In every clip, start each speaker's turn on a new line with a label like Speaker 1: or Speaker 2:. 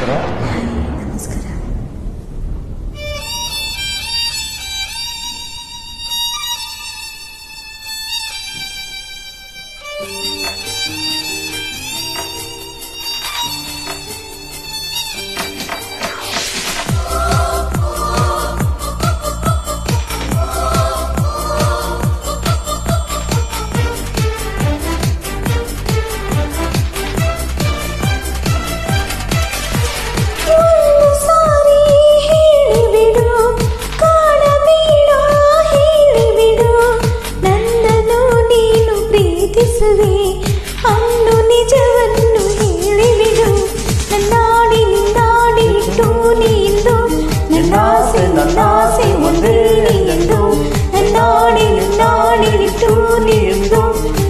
Speaker 1: ನಮಸ್ಕಾರ.
Speaker 2: ನಮಸ್ಕಾರ.
Speaker 3: ಅನ್ನು ನಿಜವನ್ನು ಹೇಳಿಬಿಡು ನನ್ನಾಡಿ ನಿನ್ನಾಡಿಟ್ಟು ನೀಂದು ನನ್ನಾಸೆ ಒಂದೇ ಎಂದು ನನ್ನಾಡಿ ನಿನ್ನಾಡಿಟ್ಟು ನೀಂದು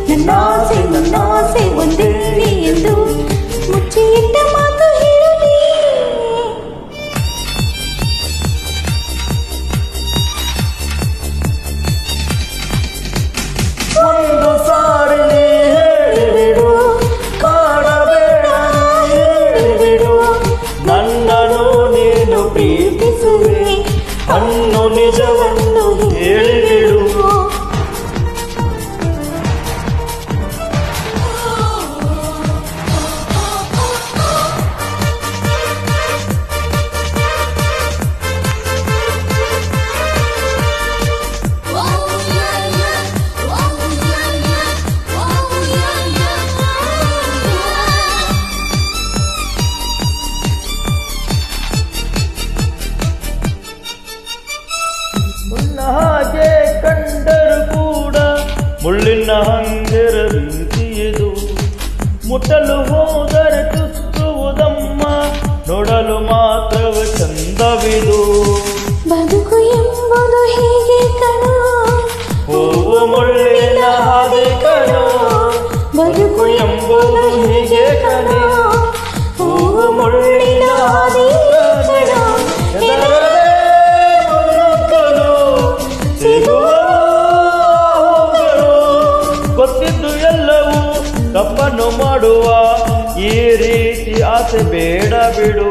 Speaker 3: ನನ್ನಾಸೆ ಒಂದೇ ಎಂದು ಮುಚ್ಚಿಟ್ಟ ಮಾತು ಹೇಳಿ
Speaker 1: ಒಂದು ಸಾರಿ ಹೇಳಿಬಿಡು, ಕಾಡಬೇಡ ಹೇಳಿಬಿಡು, ನನ್ನನ್ನು ನೀನು ಪ್ರೀತಿಸುವೆ ಅನ್ನು ನಿಜವನ್ನು ಹೇಳಿಬಿಡು. ಹಾಗೆ ಕಂಡರು ಕೂಡ ಮುಳ್ಳಿನ ಹಂಜರ ಬೀಸಿಯದು ಮುಟ್ಟಲು ಹೋದರೆ ತುತ್ತುವುದಮ್ಮ ನೋಡಲು ಮಾತ್ರವ ಚಂದವಿದು.
Speaker 3: ಬದುಕು ಎಂಬುದು ಹೀಗೆ ಕಣೋ
Speaker 1: ಹೂವು ಮುಳ್ಳಿನ ಹಾದಿ ಕಣೋ ಬದುಕು ಎಂಬುದು ಹೀಗೆ ಕಣೋ ಹೂವು ಮುಳ್ಳಿನ ಹಾದಿ ಕಣೋ ಗೊತ್ತಿದ್ದು ಎಲ್ಲವೂ ತಪ್ಪನ್ನು ಮಾಡುವ ಈ ರೀತಿ ಆಸೆ ಬೇಡ ಬಿಡು.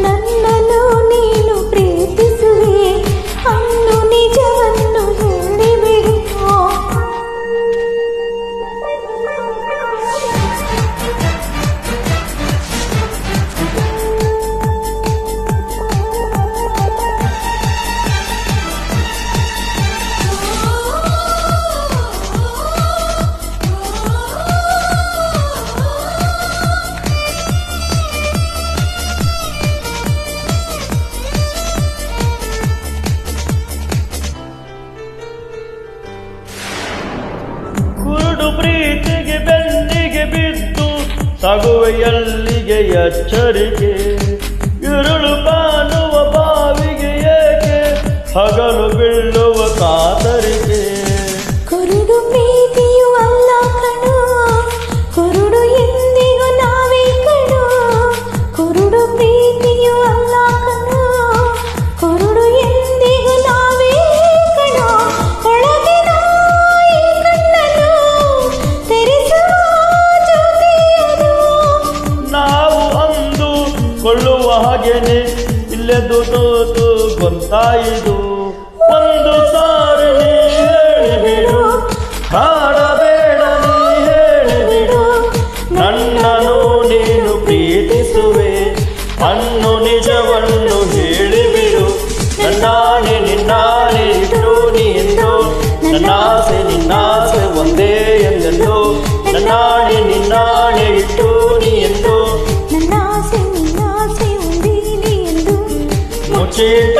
Speaker 3: ನನ್ನನ್ನು ನೀನು ಪ್ರೀತಿಸುವೆ ಅನ್ನು ನಿಜವನ್ನು ಹೇಳಿಬಿಡು.
Speaker 1: ಕುರುಡು ಪ್ರೀತಿಗೆ ಬೆನ್ನಿಗೆ ಬಿದ್ದು ಸಾಗುವೆಯಲ್ಲಿಗೆ ಎಚ್ಚರಿಕೆ ഇരുಳು ಕಾಣುವ ಬಾವಿಗೆ ಏಕೆ ಹಗಲು ಬೀಳುವ ಕಾತರಿಕೆ.
Speaker 3: ಕುರುಡು ಪ್ರೀತಿಯು ಅಲ್ಲ ಕಣೋ ಕುರುಡು ಎಂದಿಗೂ ನಾವೇ ಕಣೋ ಕುರುಡು ಪ್ರೀತಿಯು ಅಲ್ಲ ಕಣೋ ಕುರುಡು ಎಂದಿಗೂ ನಾವೇ ಕಣೋ ಒಳಗಿನ ಈ ಕಣ್ಣನ್ನು ತೆರೆಸುವ ಜ್ಯೋತಿಯದು.
Speaker 1: ನಾವು ಅಂದು ಕೊಳ್ಳುವ ಹಾಗೇನೆ ಇಲ್ಲೆದು ತೋತು ಗೊಂತಾಯಿದು. ಒಂದು ಸಾರಿ ಹೇಳಿಬಿಡು, ಕಾಡಬೇಡ ನೀ ಹೇಳಿಬಿಡು, ನನ್ನನ್ನು ನೀನು ಪ್ರೀತಿಸುವೆ ಅನ್ನು ನಿಜವನ್ನು ಹೇಳಿಬಿಡು. ನನ್ನಾಣೆ ನಿನ್ನಾಣೆ ಇಟ್ಟು ನೀ ಎಂದು ನನ್ನಾಸೆ ಒಂದೇ ಎಂದೆಂದು ನನ್ನಾಣೆ ನಿನ್ನಾಣೆ ಇಟ್ಟು ನೀ ಎಂದು
Speaker 3: ನನ್ನಾಸೆ ಒಂದೇ ಎಂದು
Speaker 1: ಮುಚ್ಚಿಟ್ಟ